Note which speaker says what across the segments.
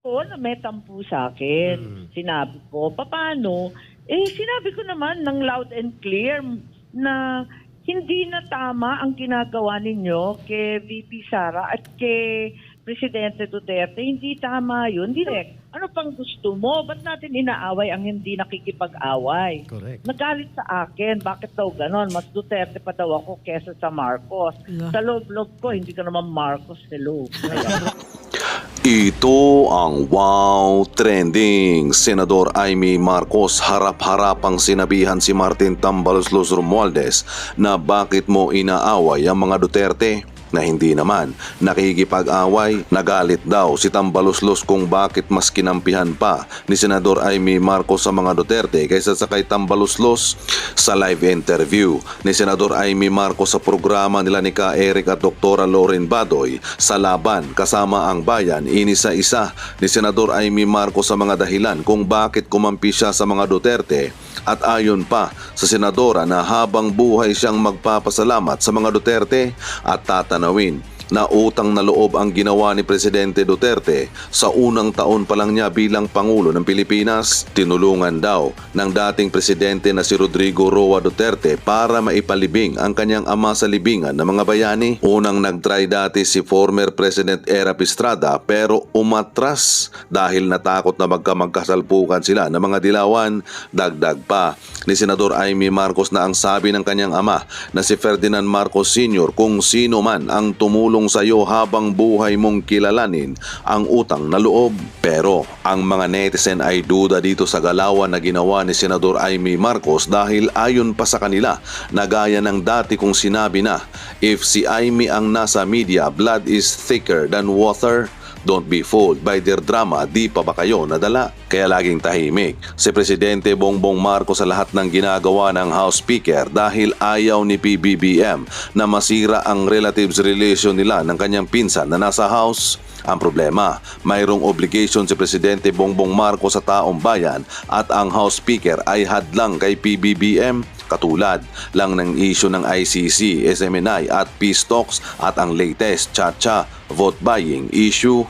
Speaker 1: ko na may tampo sa akin. Sinabi ko, paano? Sinabi ko naman ng loud and clear na hindi na tama ang ginagawa ninyo kay VP Sara at kay Presidente Duterte. Hindi tama yun. Direct. Ano pang gusto mo? Ba't natin inaaway ang hindi nakikipag-away?
Speaker 2: Correct.
Speaker 1: Nagalit sa akin. Bakit daw ganon? Mas Duterte pa daw ako kesa sa Marcos.
Speaker 2: Yeah.
Speaker 1: Sa loob-loob ko, hindi ka naman Marcos. Hello.
Speaker 3: Ito ang Wow Trending. Senador Amy Marcos harap-harapang sinabihan si Martin Tambaloslos Romualdez na bakit mo inaaway ang mga Duterte na hindi naman nakikipag-away. Nagalit daw si Tambaloslos kung bakit mas kinampihan pa ni Senador Amy Marcos sa mga Duterte kaysa sa kay Tambaloslos. Sa live interview ni Senador Amy Marcos sa programa nila ni Ka Eric at Dr. Loren Badoy sa Laban Kasama ang Bayan, inisa-isa ni Senador Amy Marcos sa mga dahilan kung bakit kumampi siya sa mga Duterte. At ayon pa sa senadora na habang buhay siyang magpapasalamat sa mga Duterte at tatanawin na utang na loob ang ginawa ni Presidente Duterte sa unang taon pa lang niya bilang Pangulo ng Pilipinas. Tinulungan daw ng dating Presidente na si Rodrigo Roa Duterte para maipalibing ang kanyang ama sa libingan ng mga bayani. Unang nagtry dati si former President Erap Estrada pero umatras dahil natakot na magkasalpukan sila ng mga dilawan. Dagdag pa ni Senador Amy Marcos na ang sabi ng kanyang ama na si Ferdinand Marcos Sr. kung sino man ang tumulong sa iyo habang buhay mong kilalanin ang utang na loob. Pero ang mga netizen ay duda dito sa galawan na ginawa ni Senador Amy Marcos dahil ayon pa sa kanila na gaya ng dati kong sinabi na if si Amy ang nasa media, blood is thicker than water. Don't be fooled by their drama, di pa ba kayo nadala? Kaya laging tahimik si Presidente Bongbong Marcos sa lahat ng ginagawa ng House Speaker dahil ayaw ni PBBM na masira ang relatives relation nila ng kanyang pinsan na nasa House. Ang problema, mayroong obligation si Presidente Bongbong Marcos sa taong bayan at ang House Speaker ay hadlang kay PBBM. Katulad lang ng issue ng ICC, SMNI at peace talks at ang latest Chacha vote buying issue.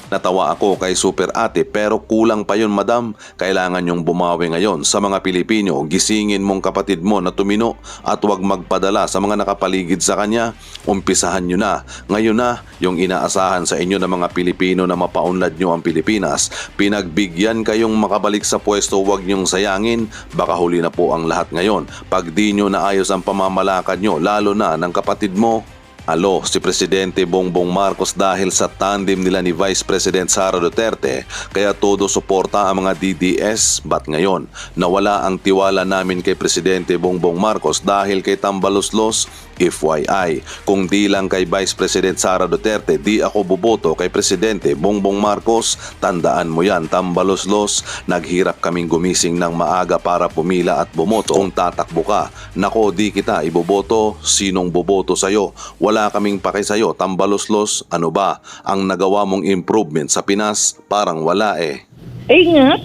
Speaker 3: Natawa ako kay Super Ate pero kulang pa yun madam. Kailangan yung bumawi ngayon sa mga Pilipino. Gisingin mong kapatid mo na tumino at huwag magpadala sa mga nakapaligid sa kanya. Umpisahan nyo na. Ngayon na yung inaasahan sa inyo ng mga Pilipino na mapaunlad nyo ang Pilipinas. Pinagbigyan kayong makabalik sa pwesto, huwag nyong sayangin. Baka huli na po ang lahat ngayon. Pag di nyo naayos ang pamamalakad nyo, lalo na ng kapatid mo. Alo si Presidente Bongbong Marcos dahil sa tandem nila ni Vice President Sara Duterte kaya todo suporta ang mga DDS. Ba't ngayon nawala ang tiwala namin kay Presidente Bongbong Marcos dahil kay Tambaloslos? FYI, kung di lang kay Vice President Sara Duterte, di ako boboto kay Presidente Bongbong Marcos. Tandaan mo yan, Tambaloslos. Naghirap kaming gumising ng maaga para pumila at bumoto. Kung tatakbo ka, nako di kita iboboto. Sinong boboto sa'yo? Wala kaming pake sa'yo, Tambaloslos. Ano ba ang nagawa mong improvement sa Pinas? Parang wala eh.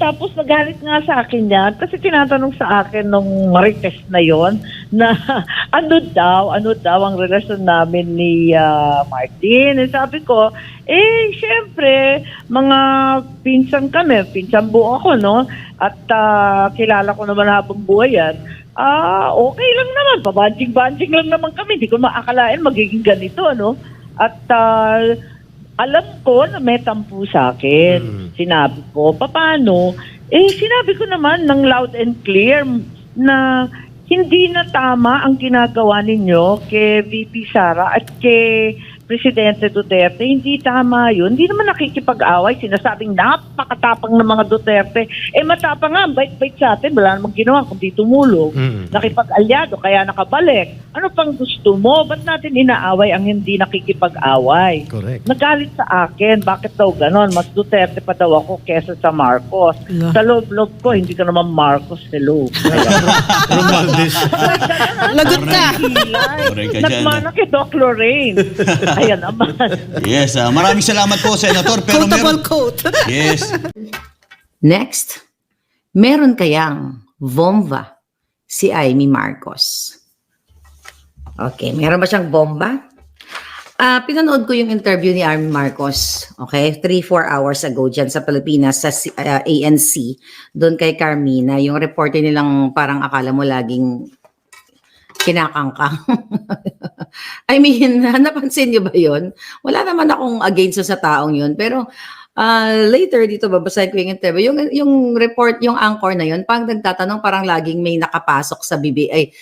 Speaker 1: Tapos nagalit nga sa akin yan kasi tinatanong sa akin nung Marites na yon na ano daw ang relasyon namin ni Martin. Sabi ko, syempre, mga pinsan kami, pinsan buo ako, no? At kilala ko naman habang buhay yan. Okay lang naman, pabanjing-banjing lang naman kami. Hindi ko maakalain magiging ganito, ano? At alam ko na may tampo sa akin. Sinabi ko, paano? Sinabi ko naman ng loud and clear na hindi na tama ang ginagawa ninyo kay VP Sara at kay Presidente Duterte. Hindi tama yun. Hindi naman nakikipag-away. Sinasabing napakatapang ng mga Duterte. Matapang nga, bait-bait sa atin. Wala namang ginawa kundi tumulong. Nakipag-alyado, kaya nakabalik. Ano pang gusto mo? Ba't natin inaaway ang hindi nakikipag-away?
Speaker 2: Correct.
Speaker 1: Nagalit sa akin. Bakit daw ganon? Mas Duterte pa daw ako kesa sa Marcos.
Speaker 2: Yeah.
Speaker 1: Sa loob-loob ko, hindi ka naman Marcos. Hello.
Speaker 2: Romualdez.
Speaker 4: Lagot ka.
Speaker 5: Correct ka dyan.
Speaker 1: Nagmana kay Doc Lorraine. Ayan naman.
Speaker 5: Yes, maraming salamat po, Senator. Pero
Speaker 4: Quotable quote.
Speaker 5: Yes.
Speaker 6: Next, meron kayang bomba si Amy Marcos? Okay, meron ba siyang bomba? Pinanood ko yung interview ni Army Marcos, okay? 3-4 hours ago dyan sa Pilipinas, sa ANC, doon kay Carmina, yung reporter nilang parang akala mo laging kinakangkang. I mean, napansin niyo ba yun? Wala naman akong against sa taong yun, pero later dito babasahin ko yung interview, yung report, yung anchor na yun, pag nagtatanong parang laging may nakapasok sa BBI,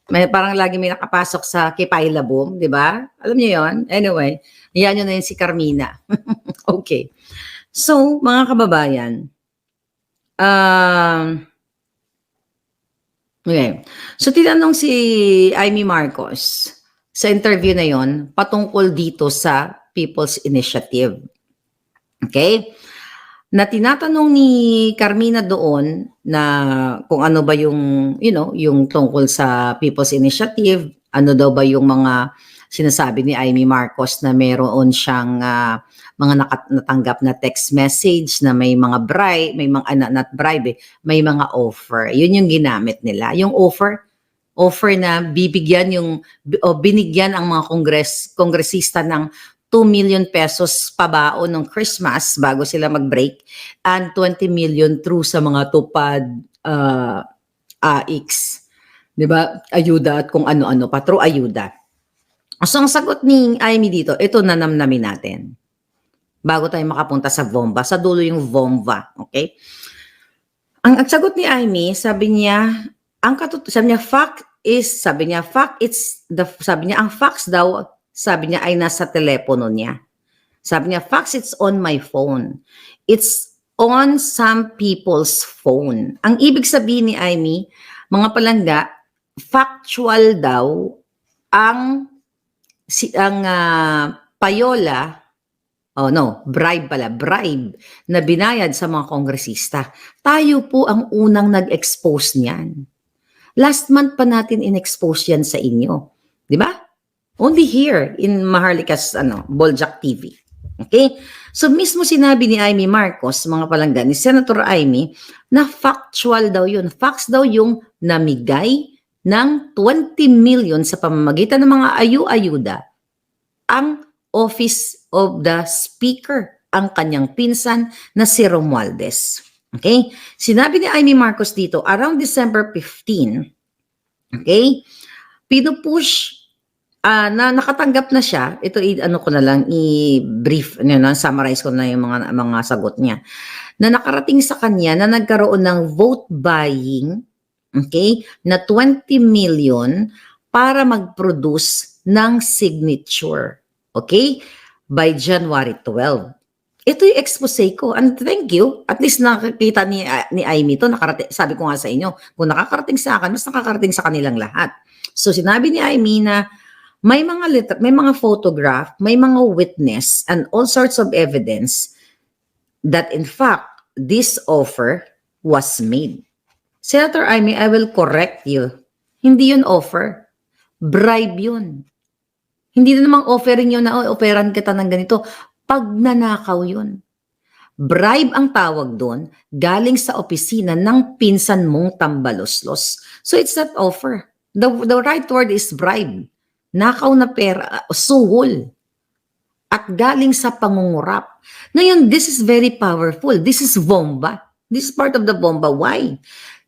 Speaker 6: parang lagi may nakapasok sa Kipay Labom, di ba? Alam niyo yon. Anyway, yan yun na yun si Carmina. Okay. So, mga kababayan, okay. So, tinanong si Amy Marcos sa interview na yon patungkol dito sa People's Initiative. Okay? Na tinatanong ni Carmina doon na kung ano ba yung, yung tungkol sa People's Initiative, ano daw ba yung mga sinasabi ni Amy Marcos na meron siyang mga natanggap na text message na may mga bribe, may mga, not bribe, may mga offer. Yun yung ginamit nila. Yung offer na binigyan ang mga kongresista ng 2 million pesos pabaon ng Christmas bago sila mag-break and 20 million through sa mga tupad AX. Diba? Ayuda at kung ano-ano pa. Through ayuda. So, ang sagot ni Amy dito, ito nanamnamin natin. Bago tayo makapunta sa VOMVA. Sa dulo yung VOMVA. Okay? Ang sagot ni Amy, sabi niya, ang facts daw, sabi niya ay nasa telepono niya. Sabi niya, facts, it's on my phone. It's on some people's phone. Ang ibig sabihin ni Amy, mga palangga, factual daw ang payola, bribe na binayad sa mga kongresista. Tayo po ang unang nag-expose niyan. Last month pa natin in-expose yan sa inyo. Di ba? Only here in Maharlika's Boljak TV. Okay? So mismo sinabi ni Amy Marcos, mga palangga, ni Senator Amy, na factual daw yun. Facts daw yung namigay ng 20 million sa pamamagitan ng mga ayuda ang Office of the Speaker, ang kanyang pinsan na si Romualdez. Okay? Sinabi ni Amy Marcos dito, around December 15, okay, pinupush na nakatanggap na siya, ito i-brief, summarize ko na yung mga sagot niya, na nakarating sa kanya na nagkaroon ng vote buying, okay, na 20 million para mag-produce ng signature, okay, by January 12. Ito yung expose ko, and thank you, at least nakakita ni Amy to, sabi ko nga sa inyo, kung nakakarating sa akin, mas nakakarating sa kanilang lahat. So sinabi ni Amy na may mga photograph, may mga witness, and all sorts of evidence that in fact, this offer was made. Senator Amy, I will correct you. Hindi yun offer. Bribe yun. Hindi na namang offering yun na, offeran kita ng ganito. Pagnanakaw yun. Bribe ang tawag doon, galing sa opisina ng pinsan mong tambaloslos. So it's not offer. The right word is bribe. Nakaw na pera, suhol, at galing sa pangungurap. Ngayon, this is very powerful. This is VOMVA. This is part of the VOMVA. Why?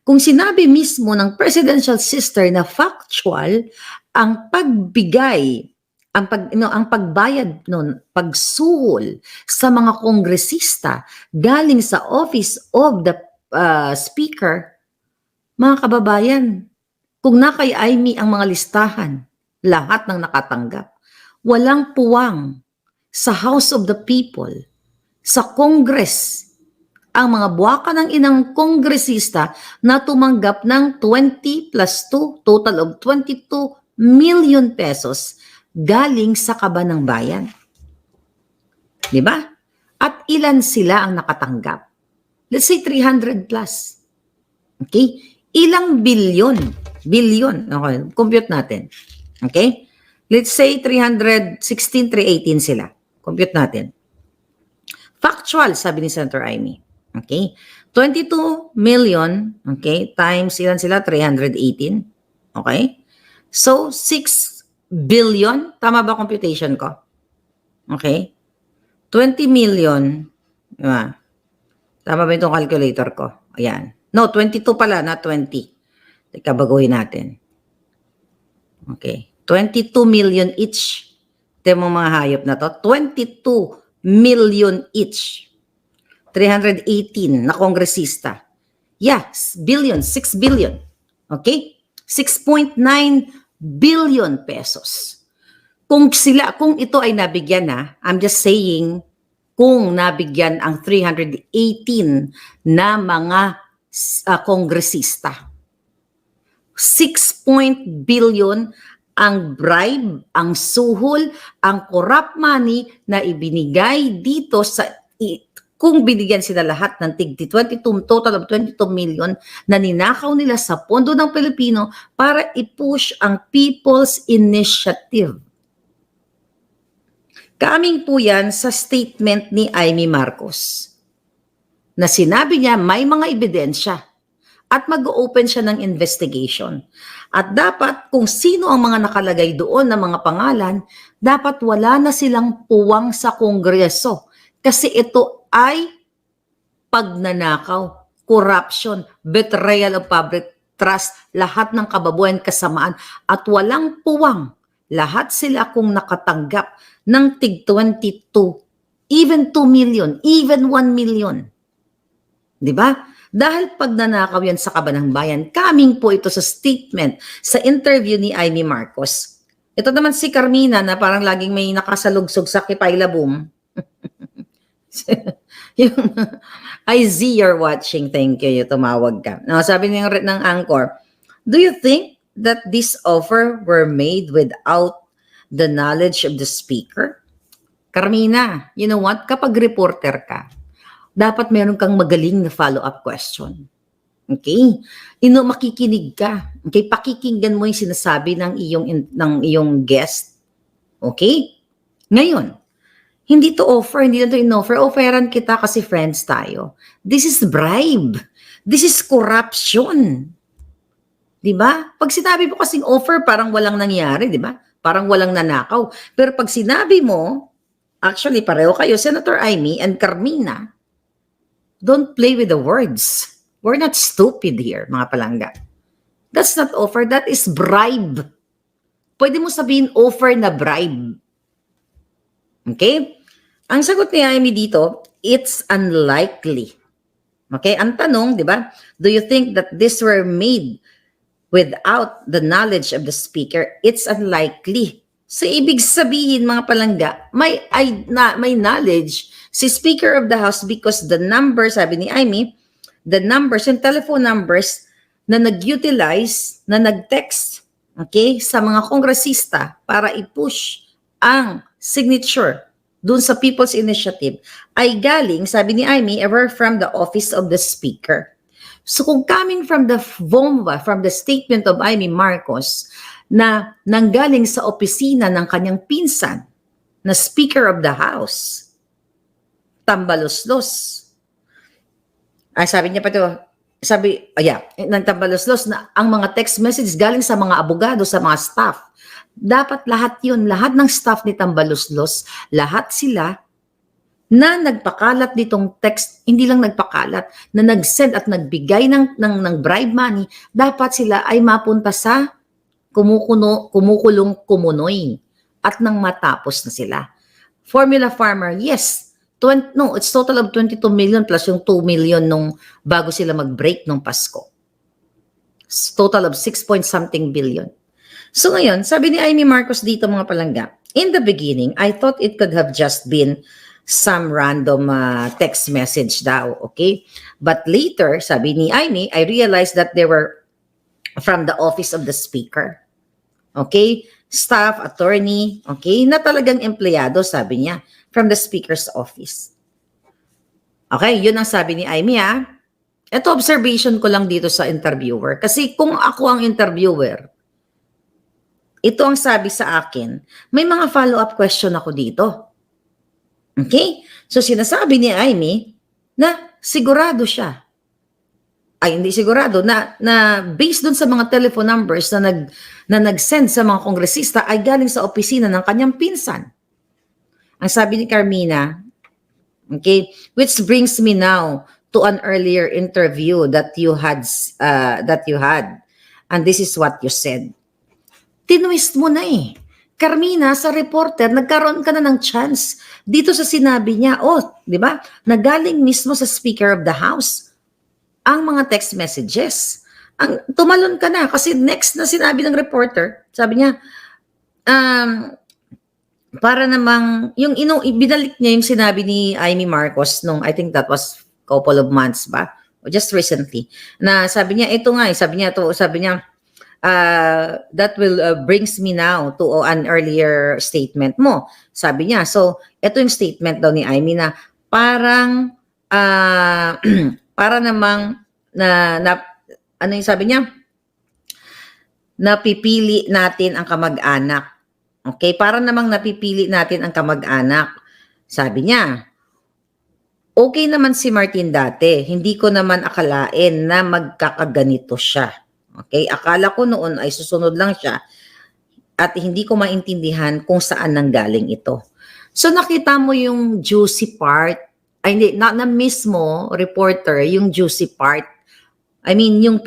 Speaker 6: Kung sinabi mismo ng presidential sister na factual, ang pagbigay, ang pagbayad nun, pagsuhol sa mga kongresista galing sa Office of the Speaker, mga kababayan, kung nakay Amy ang mga listahan, lahat ng nakatanggap. Walang puwang sa House of the People, sa Congress, ang mga buwaka ng inang kongresista na tumanggap ng 20 plus 2, total of 22 million pesos galing sa kaba ng bayan. Di ba? At ilan sila ang nakatanggap? Let's say 300 plus. Okay? Ilang bilyon? Bilyon. Okay, compute natin. Okay? Let's say 316, 318 sila. Compute natin. Factual, sabi ni Senator Amy. Okay? 22 million, okay, times ilan sila? 318. Okay? So, 6 billion. Tama ba computation ko? Okay. 20 million. Diba? Tama ba itong calculator ko? Ayan. No, 22 pala, not 20. Teka, baguhin natin. Okay. 22 million each. Ito yung mga hayop na to. 22 million each. 318 na kongresista. Yes, billion, 6 billion. Okay? 6.9 billion pesos. Kung ito ay nabigyan na, I'm just saying, kung nabigyan ang 318 na mga kongresista. 6 billion ang bribe, ang suhol, ang corrupt money na ibinigay dito sa kung binigyan sila lahat ng total of 22 million na ninakaw nila sa pondo ng Pilipino para i-push ang People's Initiative. Coming po yan sa statement ni Amy Marcos na sinabi niya may mga ebidensya at mag-open siya ng investigation. At dapat kung sino ang mga nakalagay doon na mga pangalan, dapat wala na silang puwang sa Kongreso. Kasi ito ay pagnanakaw, corruption, betrayal of public trust, lahat ng kababuyan kasamaan at walang puwang. Lahat sila kung nakatanggap ng tig 22, even 2 million, even 1 million. Di ba? Dahil pagnanakaw yan sa kabanang bayan, coming po ito sa statement, sa interview ni Amy Marcos. Ito naman si Carmina na parang laging may nakasalugsog sa Kipayla Boom. Yung, I see you're watching. Thank you. Yung tumawag ka. Now, sabi ng anchor, do you think that this offer were made without the knowledge of the speaker? Carmina, you know what? Kapag reporter ka, dapat meron kang magaling na follow-up question. Okay? Makikinig ka. Okay? Pakikinggan mo yung sinasabi ng iyong guest. Okay? Ngayon, hindi to offer, hindi na to in-offer. Offeran kita kasi friends tayo. This is bribe. This is corruption. Diba? Pag sinabi mo kasing offer, parang walang nangyari, diba? Parang walang nanakaw. Pero pag sinabi mo, actually pareho kayo, Senator Amy and Carmina, don't play with the words. We're not stupid here, mga palangga. That's not offer, that is bribe. Pwede mo sabihin offer na bribe. Okay? Ang sagot ni Amy dito, it's unlikely. Okay? Ang tanong, di ba? Do you think that this were made without the knowledge of the speaker? It's unlikely. So, ibig sabihin, mga palangga, may knowledge si Speaker of the House because the numbers, sabi ni Amy, the numbers, yung telephone numbers na nag-utilize, na nag-text, okay, sa mga kongresista para i-push ang signature dun sa People's Initiative ay galing, sabi ni Amy, ever from the office of the speaker. So kung coming from the VOMVA, from the statement of Amy Marcos, na nanggaling sa opisina ng kanyang pinsan na Speaker of the House, tambalos-los. Ay, sabi niya pa ito, ng tambalos-los na ang mga text messages galing sa mga abogado, sa mga staff. Dapat lahat yun, lahat ng staff ni Tambaluslos, lahat sila na nagpakalat ditong text, hindi lang nagpakalat, na nag-send at nagbigay ng bribe money, dapat sila ay mapunta sa kumukulong kumunoy at nang matapos na sila. Formula Farmer, yes, it's total of 22 million plus yung 2 million nung bago sila mag-break nung Pasko. Total of 6-point-something billion. So ngayon, sabi ni Amy Marcos dito mga palangga, in the beginning, I thought it could have just been some random text message daw, okay? But later, sabi ni Amy, I realized that they were from the office of the speaker. Okay? Staff, attorney, okay? Na talagang empleyado, sabi niya, from the speaker's office. Okay, yun ang sabi ni Amy, ha? Ito observation ko lang dito sa interviewer. Kasi kung ako ang interviewer, ito ang sabi sa akin, may mga follow-up question ako dito. Okay? So sinasabi ni Amy na sigurado siya. Ay, hindi sigurado, na based dun sa mga telephone numbers na na nag-send sa mga kongresista ay galing sa opisina ng kanyang pinsan. Ang sabi ni Carmina, okay, which brings me now to an earlier interview that you had, and this is what you said. Tinwist mo na eh. Carmina, sa reporter, nagkaroon ka na ng chance dito sa sinabi niya, di ba, nagaling mismo sa Speaker of the House ang mga text messages. Tumalon ka na kasi next na sinabi ng reporter, sabi niya, para namang, binalik niya yung sinabi ni Amy Marcos nung, I think that was couple of months ba? O just recently. Na sabi niya, ito nga, sabi niya, that will brings me now to an earlier statement mo. Sabi niya, so, ito yung statement daw ni Amy na parang, para namang, ano yung sabi niya? Napipili natin ang kamag-anak. Okay, para namang napipili natin ang kamag-anak. Sabi niya, okay naman si Martin dati. Hindi ko naman akalain na magkakaganito siya. Okay, akala ko noon ay susunod lang siya at hindi ko maintindihan kung saan nanggaling ito. So nakita mo yung juicy part, ay hindi, na mismo reporter, yung juicy part. I mean, yung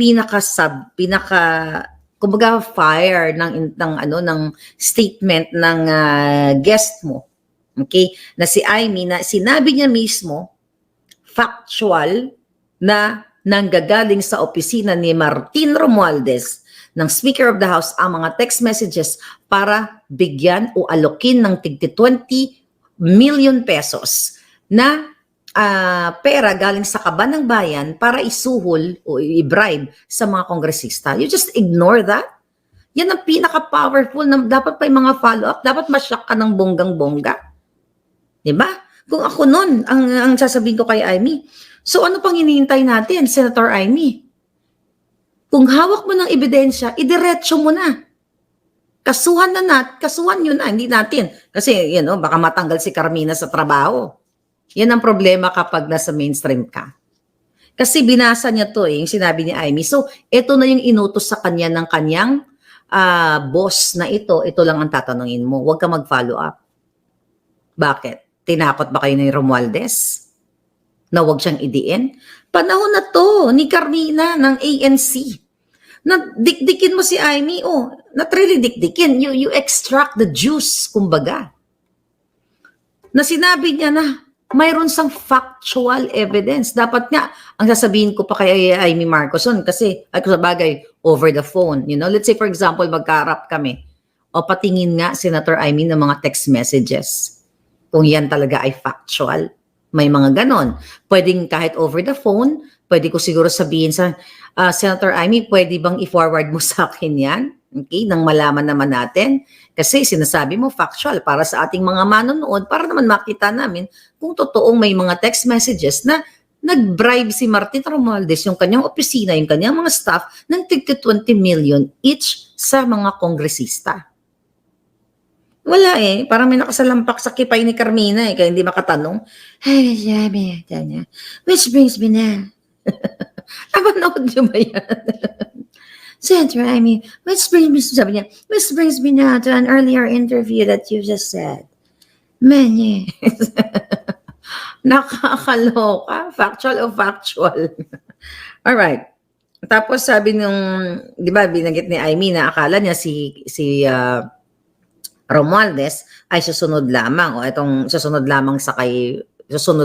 Speaker 6: kumbaga fire ng statement ng guest mo. Okay? Na si Amy, na sinabi niya mismo factual na nanggagaling sa opisina ni Martin Romualdez ng Speaker of the House ang mga text messages para bigyan o alokin ng tigti 20 million pesos na pera galing sa kaban ng bayan para isuhol o i-bribe sa mga kongresista. You just ignore that. Yan ang pinaka-powerful na dapat pa yung mga follow-up. Dapat masyak ka ng bonggang-bongga. Diba? Kung ako nun, ang sasabihin ko kay Amy, so ano pang hinihintay natin, Senator Amy? Kung hawak mo ng ebidensya, idiretso mo na. Kasuhan nyo na, hindi natin. Kasi, baka matanggal si Carmina sa trabaho. Yan ang problema kapag nasa mainstream ka. Kasi binasa niya to yung sinabi ni Amy. So, ito na yung inutos sa kanya ng kanyang boss na ito lang ang tatanungin mo. Huwag ka mag-follow up. Bakit? Tinakot ba kayo ni Romualdez? Na huwag siyang idiin? Panahon na to ni Carmina ng ANC. Na dikdikin mo si Amy, not really dikdikin. You extract the juice, kumbaga. Na sinabi niya na mayroon sang factual evidence. Dapat nga, ang sasabihin ko pa kay Amy Marcoson, kasi, ay sa bagay, over the phone. Let's say, for example, magkaharap kami. O patingin nga, Senator Amy, ng mga text messages. Kung yan talaga ay factual. May mga ganon. Pwedeng kahit over the phone, pwede ko siguro sabihin sa Senator Amy, pwede bang i-forward mo sa akin yan? Okay, nang malaman naman natin. Kasi sinasabi mo factual para sa ating mga manonood, para naman makita namin kung totoong may mga text messages na nag-bribe si Martin Romualdez, yung kanyang opisina, yung kanyang mga staff, ng tig 20 million each sa mga kongresista. Wala parang may nakasalampak sa kipay ni Carmina kaya hindi makatanong. Ay, sabi niya, which brings me now. Napanood niyo ba yan? Senator, which brings me now to an earlier interview that you just said. Man, nakakaloka. Factual o factual? Alright. Tapos sabi nung, di ba, binanggit ni Amy na akala niya si Romualdez ay susunod lamang susunod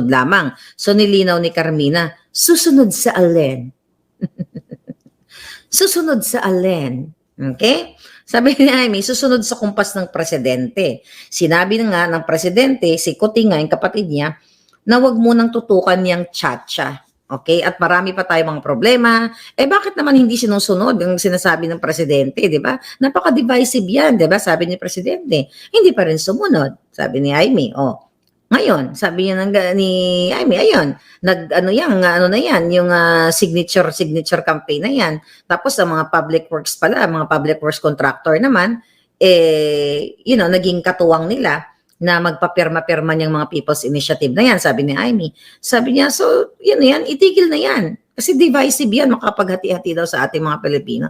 Speaker 6: lamang. So nilinaw ni Carmina, susunod sa alin? Susunod sa alin? Okay? Sabi ni Amy, susunod sa kumpas ng presidente. Sinabi na nga ng presidente, si Kuting nga, yung kapatid niya, na wag munang tutukan niyang tsa-tsa. Okay? At marami pa tayong mga problema. Bakit naman hindi sinusunod ang sinasabi ng presidente, di ba? Napaka-divisive yan, di ba? Sabi ni presidente. Hindi pa rin sumunod. Sabi ni Amy, ngayon, sabi niya ni Amy, ayun, yung signature campaign na yan. Tapos ang mga public works pala, mga public works contractor naman, naging katuwang nila na magpapirma-pirma niyang mga People's Initiative na yan, sabi ni Amy. Sabi niya, so, yan, itigil na yan. Kasi divisive yan, makapaghati-hati daw sa ating mga Pilipino.